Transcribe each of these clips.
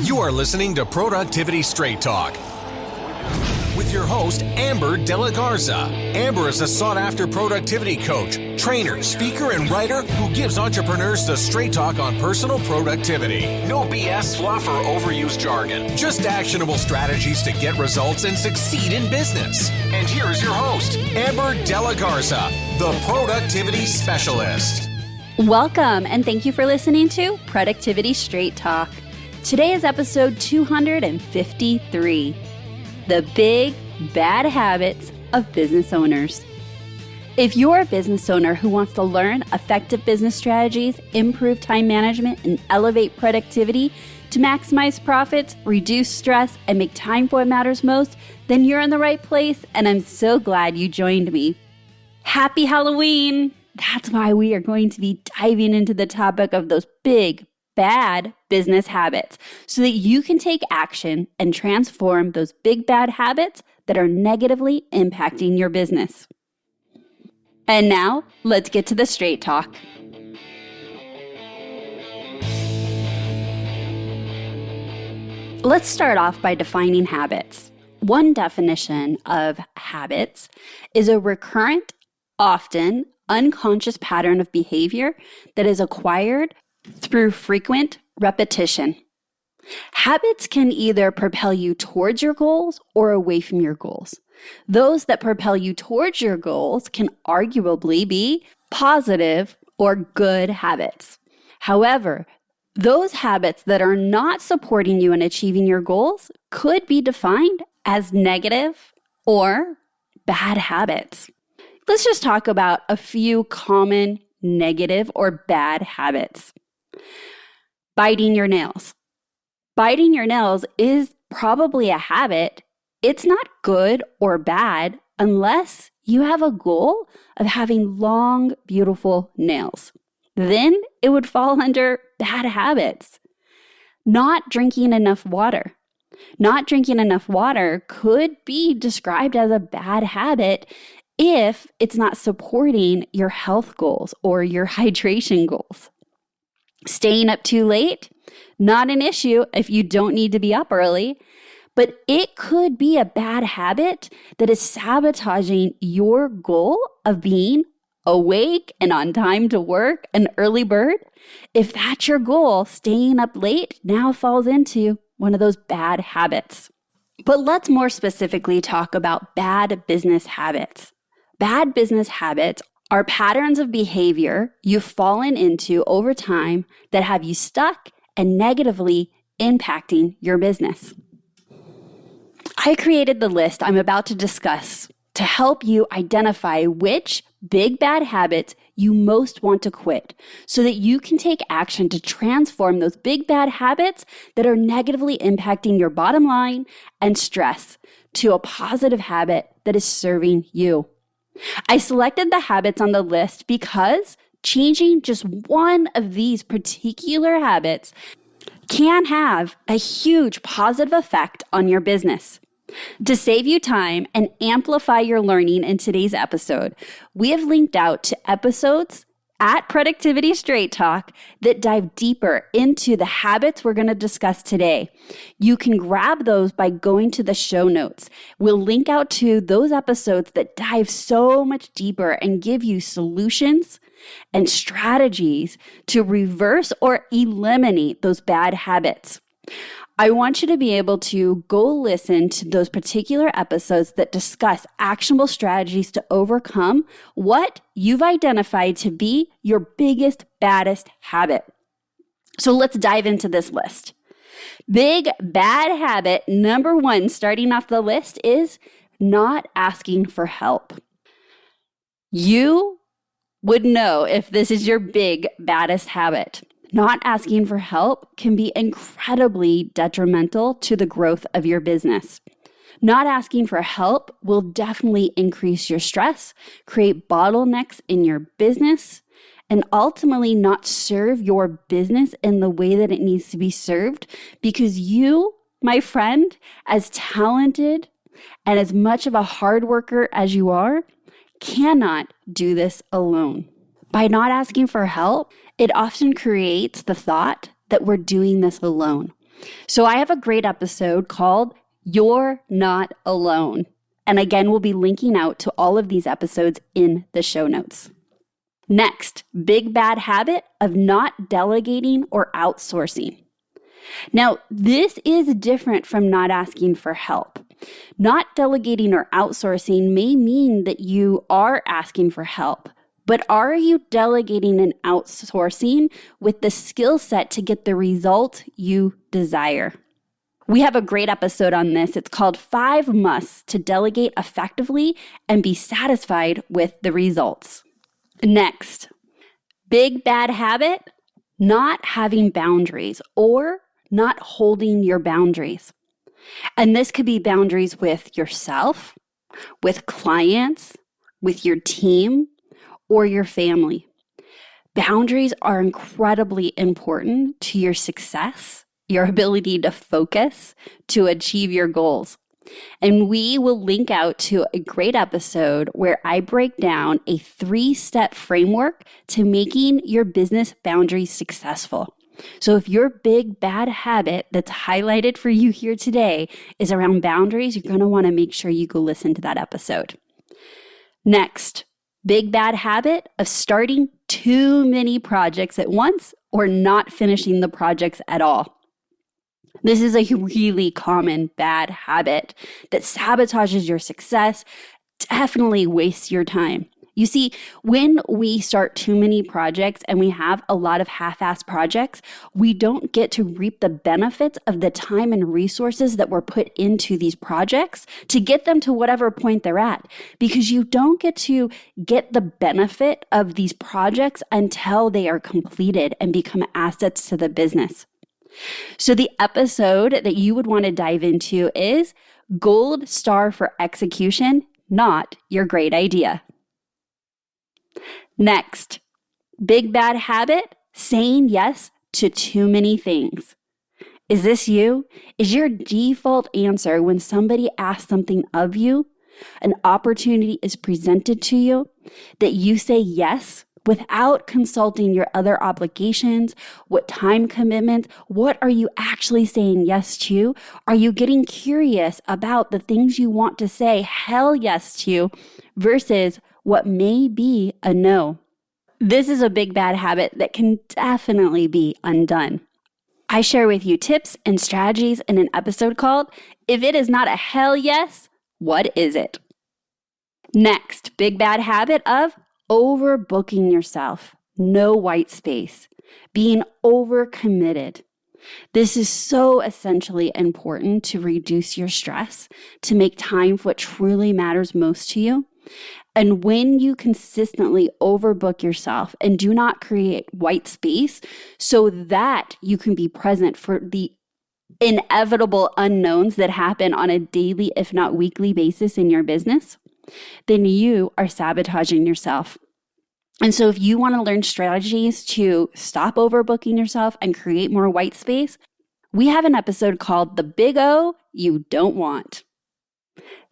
You are listening to Productivity Straight Talk with your host, Amber De La Garza. Amber is a sought-after productivity coach, trainer, speaker, and writer who gives entrepreneurs the straight talk on personal productivity. No BS, fluff, or overused jargon. Just actionable strategies to get results and succeed in business. And here is your host, Amber De La Garza, the Productivity Specialist. Welcome, and thank you for listening to Productivity Straight Talk. Today is episode 253. The big, bad habits of business owners. If you're a business owner who wants to learn effective business strategies, improve time management, and elevate productivity to maximize profits, reduce stress, and make time for what matters most, then you're in the right place, and I'm so glad you joined me. Happy Halloween! That's why we are going to be diving into the topic of those big, bad business habits so that you can take action and transform those big bad habits that are negatively impacting your business. And now, let's get to the straight talk. Let's start off by defining habits. One definition of habits is a recurrent, often unconscious pattern of behavior that is acquired through frequent repetition. Habits can either propel you towards your goals or away from your goals. Those that propel you towards your goals can arguably be positive or good habits. However, those habits that are not supporting you in achieving your goals could be defined as negative or bad habits. Let's just talk about a few common negative or bad habits. Biting your nails. Biting your nails is probably a habit. It's not good or bad unless you have a goal of having long, beautiful nails. Then it would fall under bad habits. Not drinking enough water. Not drinking enough water could be described as a bad habit if it's not supporting your health goals or your hydration goals. Staying up too late, not an issue if you don't need to be up early, but it could be a bad habit that is sabotaging your goal of being awake and on time to work, an early bird. If that's your goal, staying up late now falls into one of those bad habits. But let's more specifically talk about bad business habits. Bad business habits are patterns of behavior you've fallen into over time that have you stuck and negatively impacting your business. I created the list I'm about to discuss to help you identify which big bad habits you most want to quit so that you can take action to transform those big bad habits that are negatively impacting your bottom line and stress to a positive habit that is serving you. I selected the habits on the list because changing just one of these particular habits can have a huge positive effect on your business. To save you time and amplify your learning in today's episode, we have linked out to episodes at Productivity Straight Talk that dive deeper into the habits we're going to discuss today. You can grab those by going to the show notes. We'll link out to those episodes that dive so much deeper and give you solutions and strategies to reverse or eliminate those bad habits. I want you to be able to go listen to those particular episodes that discuss actionable strategies to overcome what you've identified to be your biggest, baddest habit. So let's dive into this list. Big bad habit number 1, starting off the list, is not asking for help. You would know if this is your big, baddest habit. Not asking for help can be incredibly detrimental to the growth of your business. Not asking for help will definitely increase your stress, create bottlenecks in your business, and ultimately not serve your business in the way that it needs to be served because you, my friend, as talented and as much of a hard worker as you are, cannot do this alone. By not asking for help, it often creates the thought that we're doing this alone. So I have a great episode called You're Not Alone. And again, we'll be linking out to all of these episodes in the show notes. Next, big bad habit of not delegating or outsourcing. Now, this is different from not asking for help. Not delegating or outsourcing may mean that you are asking for help, but are you delegating and outsourcing with the skill set to get the result you desire? We have a great episode on this. It's called 5 Musts to Delegate Effectively and Be Satisfied with the Results. Next, big bad habit, not having boundaries or not holding your boundaries. And this could be boundaries with yourself, with clients, with your team, or your family. Boundaries are incredibly important to your success, your ability to focus, to achieve your goals. And we will link out to a great episode where I break down a 3-step framework to making your business boundaries successful. So if your big bad habit that's highlighted for you here today is around boundaries, you're going to want to make sure you go listen to that episode. Next, big bad habit of starting too many projects at once or not finishing the projects at all. This is a really common bad habit that sabotages your success, definitely wastes your time. You see, when we start too many projects and we have a lot of half-assed projects, we don't get to reap the benefits of the time and resources that were put into these projects to get them to whatever point they're at, because you don't get to get the benefit of these projects until they are completed and become assets to the business. So the episode that you would want to dive into is Gold Star for Execution, Not Your Great Idea. Next, big bad habit, saying yes to too many things. Is this you? Is your default answer when somebody asks something of you, an opportunity is presented to you, that you say yes without consulting your other obligations, what time commitments, what are you actually saying yes to? Are you getting curious about the things you want to say hell yes to versus what may be a no? This is a big bad habit that can definitely be undone. I share with you tips and strategies in an episode called If It Is Not a Hell Yes, What Is It? Next, big bad habit of overbooking yourself, no white space, being overcommitted. This is so essentially important to reduce your stress, to make time for what truly matters most to you. And when you consistently overbook yourself and do not create white space so that you can be present for the inevitable unknowns that happen on a daily, if not weekly basis in your business, then you are sabotaging yourself. And so if you want to learn strategies to stop overbooking yourself and create more white space, we have an episode called The Big O You Don't Want.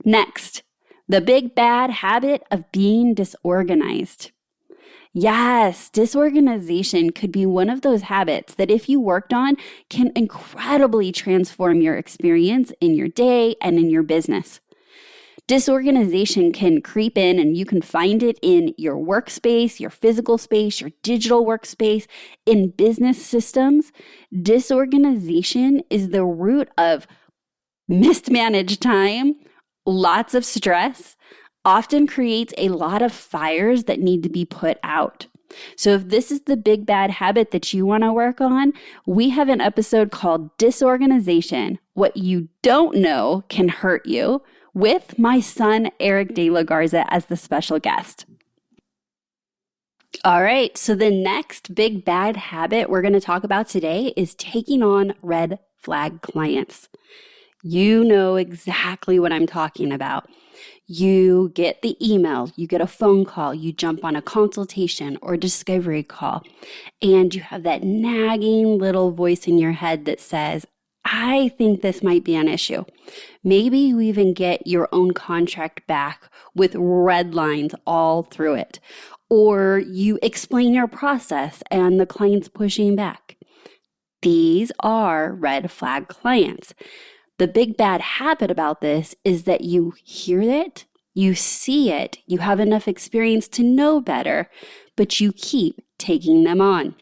Next, the big bad habit of being disorganized. Yes, disorganization could be one of those habits that if you worked on can incredibly transform your experience in your day and in your business. Disorganization can creep in and you can find it in your workspace, your physical space, your digital workspace, in business systems. Disorganization is the root of mismanaged time, lots of stress, often creates a lot of fires that need to be put out. So if this is the big bad habit that you want to work on, we have an episode called Disorganization, What You Don't Know Can Hurt You, with my son, Eric De La Garza, as the special guest. All right, so the next big bad habit we're going to talk about today is taking on red flag clients. You know exactly what I'm talking about. You get the email, you get a phone call, you jump on a consultation or discovery call, and you have that nagging little voice in your head that says, I think this might be an issue. Maybe you even get your own contract back with red lines all through it. Or you explain your process and the client's pushing back. These are red flag clients. The big bad habit about this is that you hear it, you see it, you have enough experience to know better, but you keep taking them on.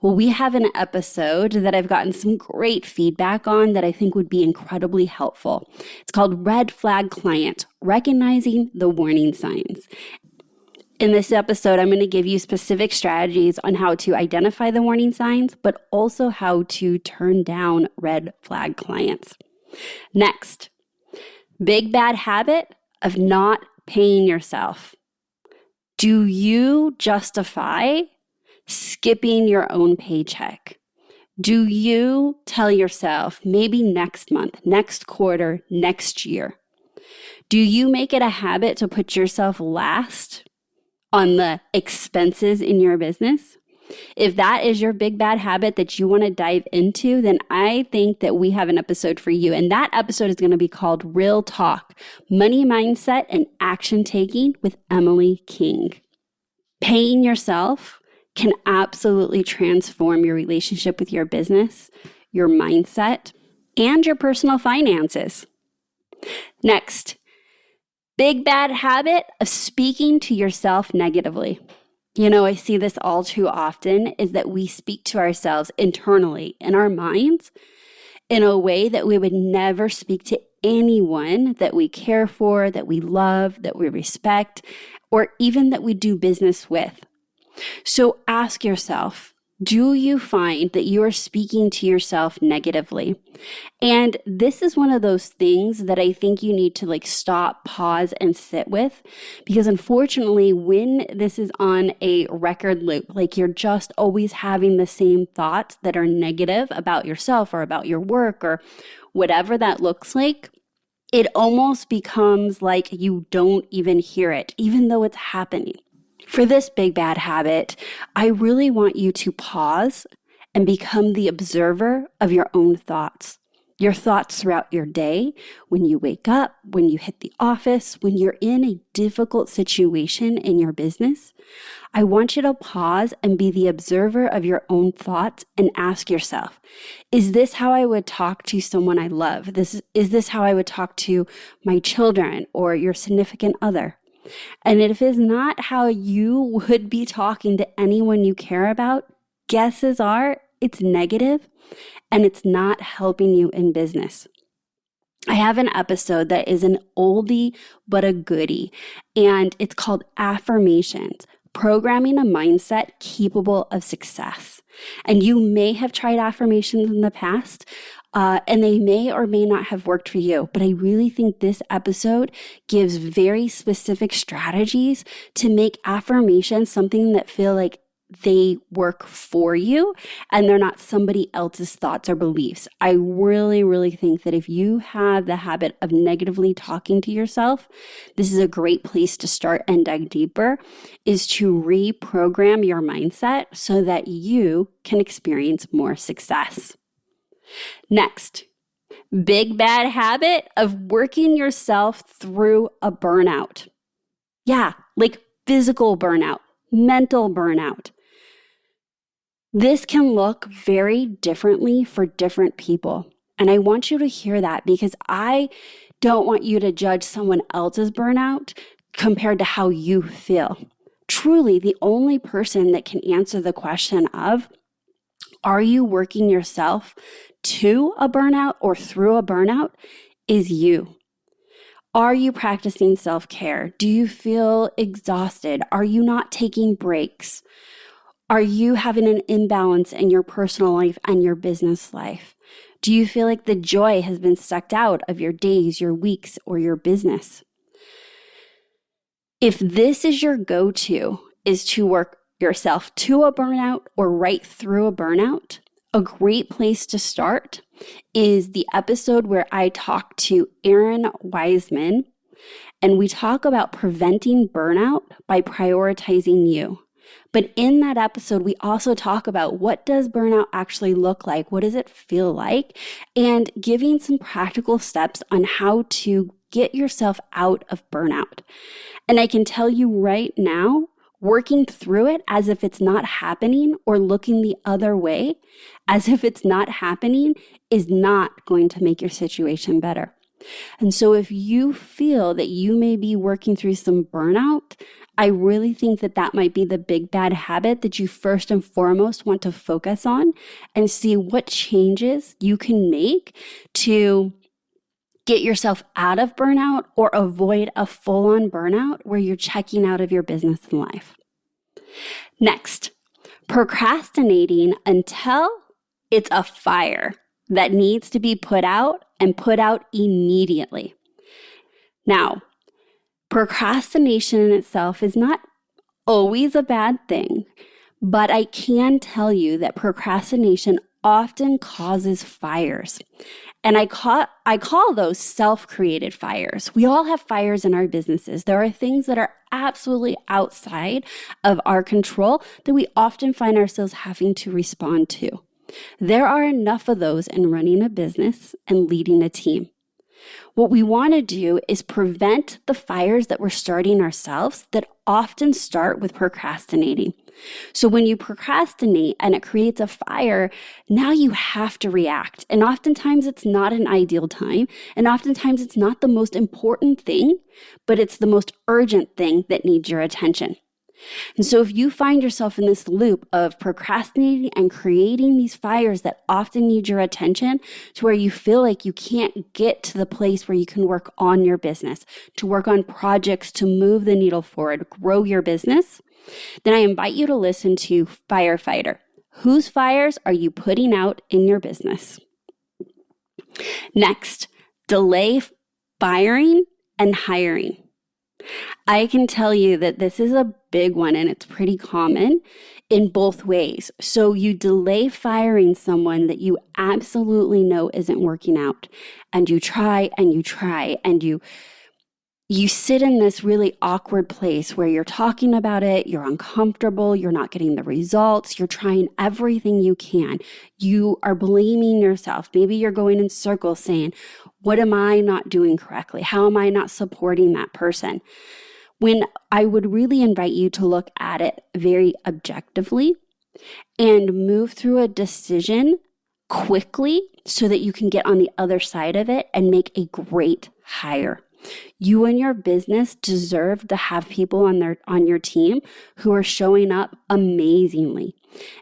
Well, we have an episode that I've gotten some great feedback on that I think would be incredibly helpful. It's called Red Flag Client, Recognizing the Warning Signs. In this episode, I'm going to give you specific strategies on how to identify the warning signs, but also how to turn down red flag clients. Next, big bad habit of not paying yourself. Do you justify skipping your own paycheck? Do you tell yourself maybe next month, next quarter, next year? Do you make it a habit to put yourself last on the expenses in your business? If that is your big bad habit that you want to dive into, then I think that we have an episode for you. And that episode is going to be called Real Talk, Money Mindset and Action Taking with Emily King. Paying yourself can absolutely transform your relationship with your business, your mindset, and your personal finances. Next, big bad habit of speaking to yourself negatively. I see this all too often is that we speak to ourselves internally in our minds in a way that we would never speak to anyone that we care for, that we love, that we respect, or even that we do business with. So ask yourself, do you find that you are speaking to yourself negatively? And this is one of those things that I think you need to stop, pause, and sit with. Because unfortunately, when this is on a record loop, you're just always having the same thoughts that are negative about yourself or about your work or whatever that looks like, it almost becomes like you don't even hear it, even though it's happening. For this big bad habit, I really want you to pause and become the observer of your own thoughts. Your thoughts throughout your day, when you wake up, when you hit the office, when you're in a difficult situation in your business. I want you to pause and be the observer of your own thoughts and ask yourself, is this how I would talk to someone I love? Is this how I would talk to my children or your significant other? And if it's not how you would be talking to anyone you care about, guesses are it's negative and it's not helping you in business. I have an episode that is an oldie but a goodie, and it's called Affirmations, Programming a Mindset Capable of Success. And you may have tried affirmations in the past, and they may or may not have worked for you. But I really think this episode gives very specific strategies to make affirmations something that feel like they work for you and they're not somebody else's thoughts or beliefs. I really, really think that if you have the habit of negatively talking to yourself, this is a great place to start and dig deeper, is to reprogram your mindset so that you can experience more success. Next, big bad habit of working yourself through a burnout. Yeah, like physical burnout, mental burnout. This can look very differently for different people. And I want you to hear that because I don't want you to judge someone else's burnout compared to how you feel. Truly, the only person that can answer the question of, are you working yourself to a burnout or through a burnout, is you. Are you practicing self-care? Do you feel exhausted? Are you not taking breaks? Are you having an imbalance in your personal life and your business life? Do you feel like the joy has been sucked out of your days, your weeks, or your business? If this is your go-to, is to work yourself to a burnout or right through a burnout, a great place to start is the episode where I talk to Erin Wiseman, and we talk about preventing burnout by prioritizing you. But in that episode, we also talk about what does burnout actually look like? What does it feel like? And giving some practical steps on how to get yourself out of burnout. And I can tell you right now, working through it as if it's not happening or looking the other way as if it's not happening is not going to make your situation better. And so if you feel that you may be working through some burnout, I really think that that might be the big bad habit that you first and foremost want to focus on and see what changes you can make to get yourself out of burnout or avoid a full-on burnout where you're checking out of your business and life. Next, procrastinating until it's a fire that needs to be put out and put out immediately. Now, procrastination in itself is not always a bad thing, but I can tell you that procrastination often causes fires. And I call those self-created fires. We all have fires in our businesses. There are things that are absolutely outside of our control that we often find ourselves having to respond to. There are enough of those in running a business and leading a team. What we want to do is prevent the fires that we're starting ourselves that often start with procrastinating. So when you procrastinate and it creates a fire, now you have to react. And oftentimes it's not an ideal time. And oftentimes it's not the most important thing, but it's the most urgent thing that needs your attention. And so if you find yourself in this loop of procrastinating and creating these fires that often need your attention to where you feel like you can't get to the place where you can work on your business, to work on projects to move the needle forward, grow your business, then I invite you to listen to Firefighter. Whose fires are you putting out in your business? Next, delay firing and hiring. I can tell you that this is a big one and it's pretty common in both ways. So you delay firing someone that you absolutely know isn't working out, and you try and you try and you sit in this really awkward place where you're talking about it, you're uncomfortable, you're not getting the results, you're trying everything you can. You are blaming yourself. Maybe you're going in circles saying, what am I not doing correctly? How am I not supporting that person? When I would really invite you to look at it very objectively and move through a decision quickly so that you can get on the other side of it and make a great hire. You and your business deserve to have people on your team who are showing up amazingly.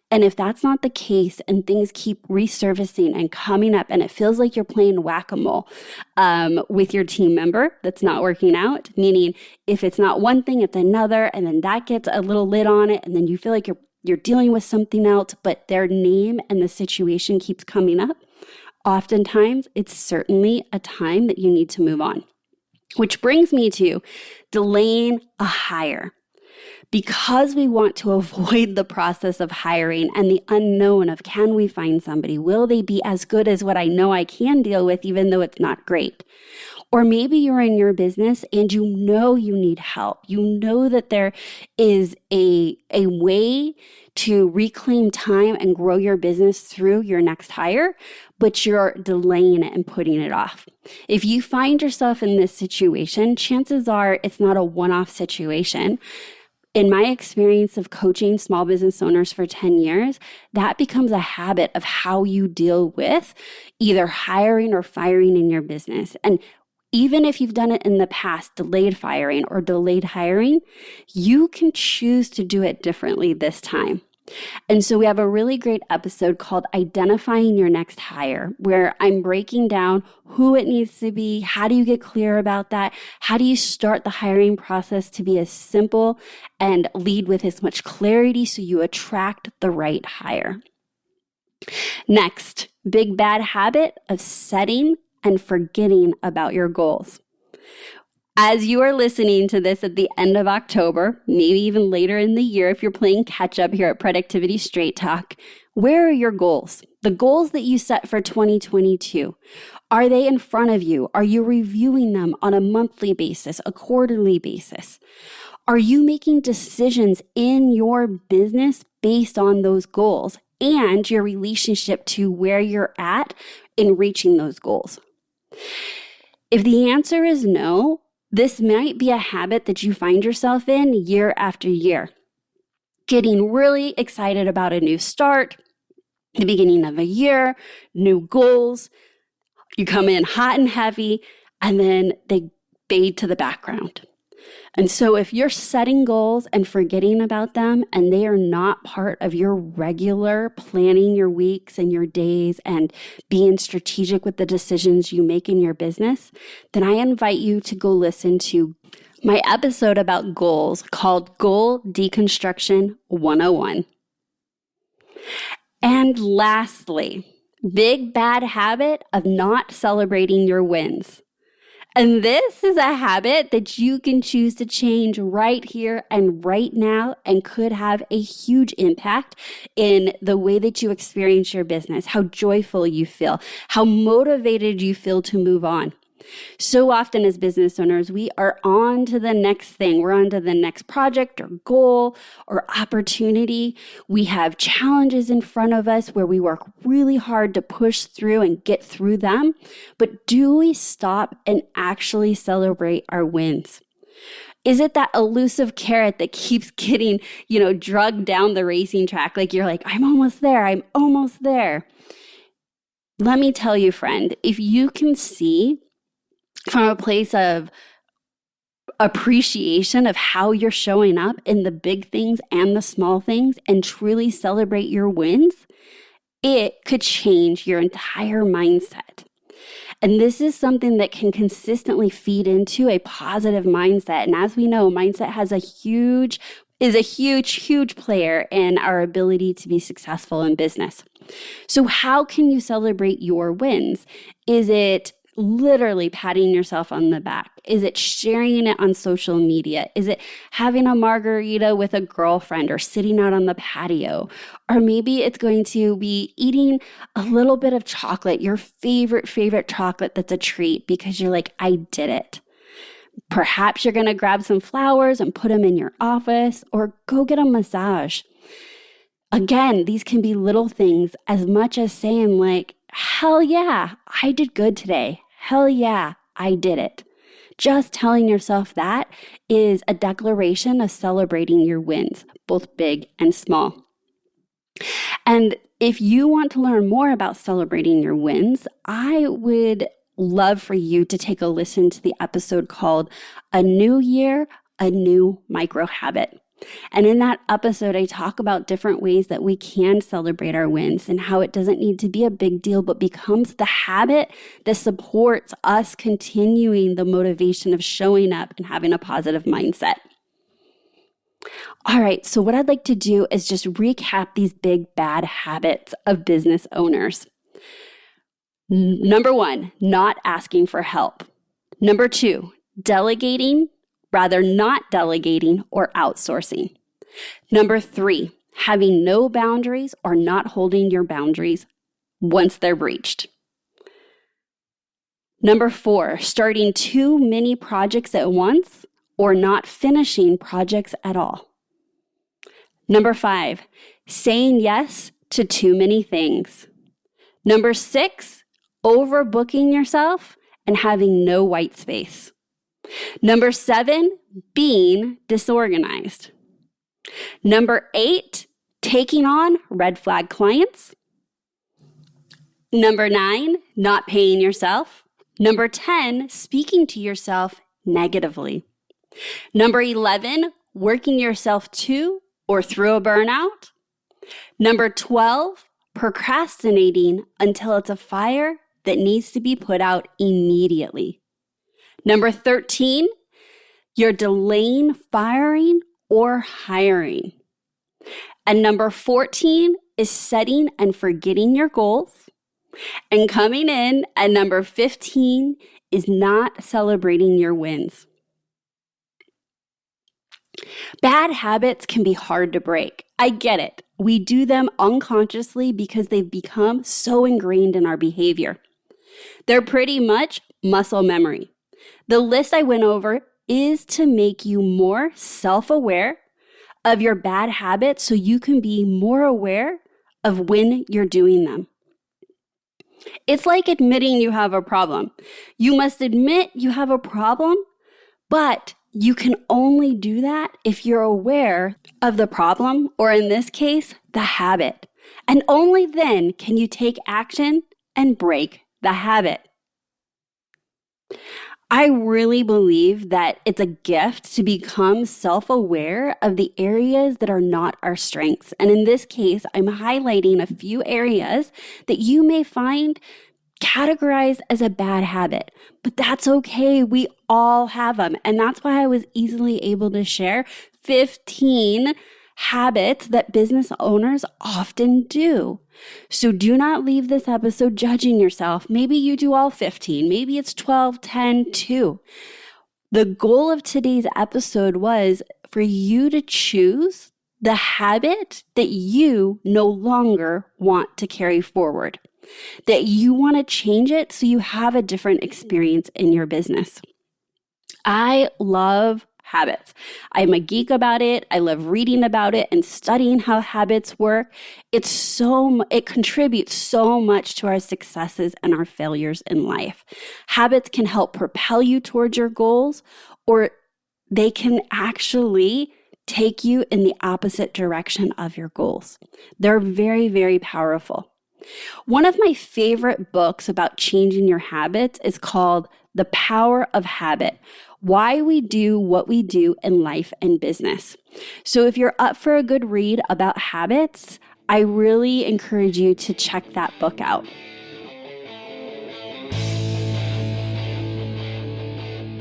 And if that's not the case and things keep resurfacing and coming up and it feels like you're playing whack-a-mole with your team member that's not working out, meaning if it's not one thing, it's another, and then that gets a little lid on it, and then you feel like you're dealing with something else, but their name and the situation keeps coming up, oftentimes it's certainly a time that you need to move on. Which brings me to delaying a hire. Because we want to avoid the process of hiring and the unknown of can we find somebody? Will they be as good as what I know I can deal with, even though it's not great? Or maybe you're in your business and you know you need help. You know that there is a way to reclaim time and grow your business through your next hire, but you're delaying it and putting it off. If you find yourself in this situation, chances are it's not a one-off situation. In my experience of coaching small business owners for 10 years, that becomes a habit of how you deal with either hiring or firing in your business. And even if you've done it in the past, delayed firing or delayed hiring, you can choose to do it differently this time. And so we have a really great episode called Identifying Your Next Hire, where I'm breaking down who it needs to be, how do you get clear about that, how do you start the hiring process to be as simple and lead with as much clarity so you attract the right hire. Next, big bad habit of setting and forgetting about your goals. As you are listening to this at the end of October, maybe even later in the year, if you're playing catch up here at Productivity Straight Talk, where are your goals? The goals that you set for 2022. Are they in front of you? Are you reviewing them on a monthly basis, a quarterly basis? Are you making decisions in your business based on those goals and your relationship to where you're at in reaching those goals? If the answer is no, this might be a habit that you find yourself in year after year. getting really excited about a new start, the beginning of a year, new goals. You come in hot and heavy, and then they fade to the background. And so if you're setting goals and forgetting about them, and they are not part of your regular planning your weeks and your days and being strategic with the decisions you make in your business, then I invite you to go listen to my episode about goals called Goal Deconstruction 101. And lastly, big bad habit of not celebrating your wins. And this is a habit that you can choose to change right here and right now, and could have a huge impact in the way that you experience your business, how joyful you feel, how motivated you feel to move on. So often as business owners, we are on to the next thing. We're on to the next project or goal or opportunity. We have challenges in front of us where we work really hard to push through and get through them. But do we stop and actually celebrate our wins? Is it that elusive carrot that keeps getting, drugged down the racing track? Like you're like, I'm almost there. I'm almost there. Let me tell you, friend, if you can see from a place of appreciation of how you're showing up in the big things and the small things, and truly celebrate your wins, it could change your entire mindset. And this is something that can consistently feed into a positive mindset. And as we know, mindset is a huge player in our ability to be successful in business. So how can you celebrate your wins? Is it literally patting yourself on the back? Is it sharing it on social media? Is it having a margarita with a girlfriend or sitting out on the patio? Or maybe it's going to be eating a little bit of chocolate, your favorite chocolate that's a treat because you're like, I did it. Perhaps you're going to grab some flowers and put them in your office, or go get a massage. Again, these can be little things as much as saying like, hell yeah, I did good today. Hell yeah, I did it. Just telling yourself that is a declaration of celebrating your wins, both big and small. And if you want to learn more about celebrating your wins, I would love for you to take a listen to the episode called A New Year, A New Micro Habit. And in that episode, I talk about different ways that we can celebrate our wins and how it doesn't need to be a big deal, but becomes the habit that supports us continuing the motivation of showing up and having a positive mindset. All right, so what I'd like to do is just recap these big bad habits of business owners. Number 1, not asking for help. Number 2, delegating rather not delegating or outsourcing. Number 3, having no boundaries or not holding your boundaries once they're breached. Number 4, starting too many projects at once or not finishing projects at all. Number 5, saying yes to too many things. Number 6, overbooking yourself and having no white space. Number 7, being disorganized. Number 8, taking on red flag clients. Number 9, not paying yourself. Number 10, speaking to yourself negatively. Number 11, working yourself to or through a burnout. Number 12, procrastinating until it's a fire that needs to be put out immediately. Number 13, you're delaying firing or hiring. And number 14 is setting and forgetting your goals. And coming in at number 15 is not celebrating your wins. Bad habits can be hard to break. I get it. We do them unconsciously because they've become so ingrained in our behavior. They're pretty much muscle memory. The list I went over is to make you more self-aware of your bad habits so you can be more aware of when you're doing them. It's like admitting you have a problem. You must admit you have a problem, but You can only do that if you're aware of the problem, or in this case, the habit. And only then can you take action and break the habit. I really believe that it's a gift to become self-aware of the areas that are not our strengths. And in this case, I'm highlighting a few areas that you may find categorized as a bad habit, but that's okay. We all have them. And that's why I was easily able to share 15 habits that business owners often do. So do not leave this episode judging yourself. Maybe you do all 15. Maybe it's 12, 10, 2. The goal of today's episode was for you to choose the habit that you no longer want to carry forward, that you want to change it so you have a different experience in your business. I love habits. I'm a geek about it. I love reading about it and studying how habits work. It contributes so much to our successes and our failures in life. Habits can help propel you towards your goals, or they can actually take you in the opposite direction of your goals. They're very, very powerful. One of my favorite books about changing your habits is called The Power of Habit: Why We Do What We Do in Life and Business. So if you're up for a good read about habits, I really encourage you to check that book out.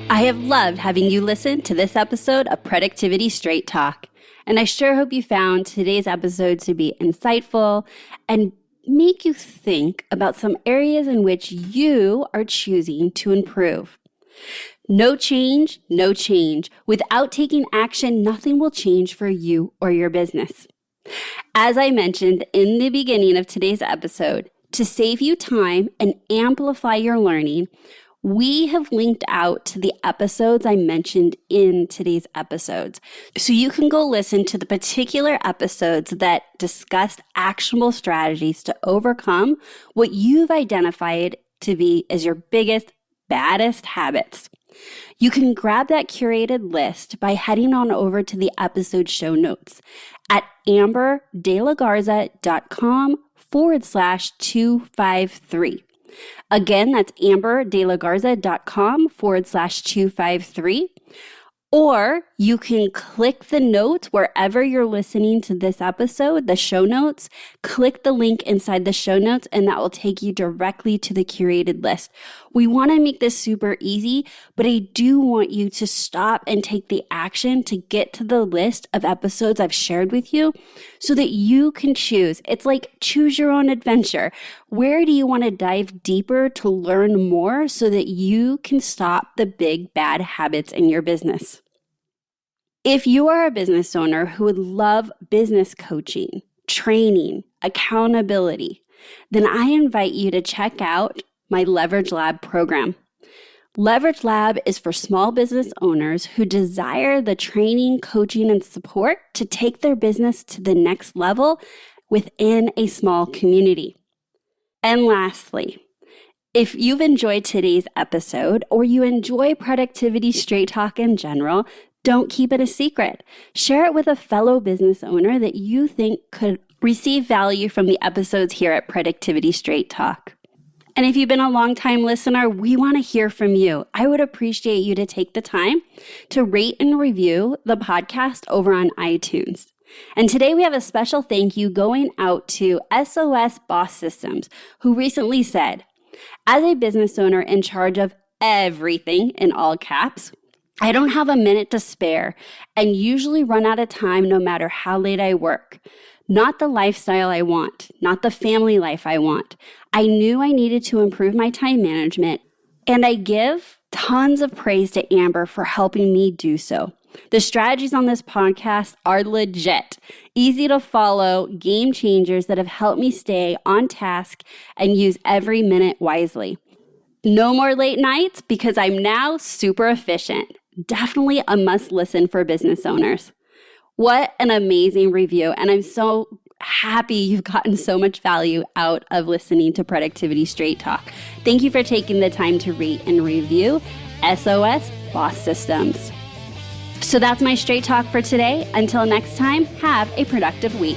I have loved having you listen to this episode of Productivity Straight Talk, and I sure hope you found today's episode to be insightful and make you think about some areas in which you are choosing to improve. No change, no change. Without taking action, nothing will change for you or your business. As I mentioned in the beginning of today's episode, to save you time and amplify your learning, we have linked out to the episodes I mentioned in today's episodes. So you can go listen to the particular episodes that discussed actionable strategies to overcome what you've identified to be as your biggest, baddest habits. You can grab that curated list by heading on over to the episode show notes at amberdelagarza.com/253. Again, that's amberdelagarza.com/253. Or you can click the notes wherever you're listening to this episode, the show notes. Click the link inside the show notes, and that will take you directly to the curated list. We want to make this super easy, but I do want you to stop and take the action to get to the list of episodes I've shared with you so that you can choose. It's like choose your own adventure. Where do you want to dive deeper to learn more so that you can stop the big bad habits in your business? If you are a business owner who would love business coaching, training, accountability, then I invite you to check out my Leverage Lab program. Leverage Lab is for small business owners who desire the training, coaching, and support to take their business to the next level within a small community. And lastly, if you've enjoyed today's episode or you enjoy Productivity Straight Talk in general, don't keep it a secret. Share it with a fellow business owner that you think could receive value from the episodes here at Productivity Straight Talk. And if you've been a long-time listener, we want to hear from you. I would appreciate you to take the time to rate and review the podcast over on iTunes. And today we have a special thank you going out to SOS Boss Systems, who recently said, as a business owner in charge of everything in all caps, I don't have a minute to spare and usually run out of time no matter how late I work. Not the lifestyle I want, not the family life I want. I knew I needed to improve my time management, and I give tons of praise to Amber for helping me do so. The strategies on this podcast are legit, easy to follow, game changers that have helped me stay on task and use every minute wisely. No more late nights because I'm now super efficient. Definitely a must listen for business owners. What an amazing review. And I'm so happy you've gotten so much value out of listening to Productivity Straight Talk. Thank you for taking the time to rate and review SOS Boss Systems. So that's my straight talk for today. Until next time, have a productive week.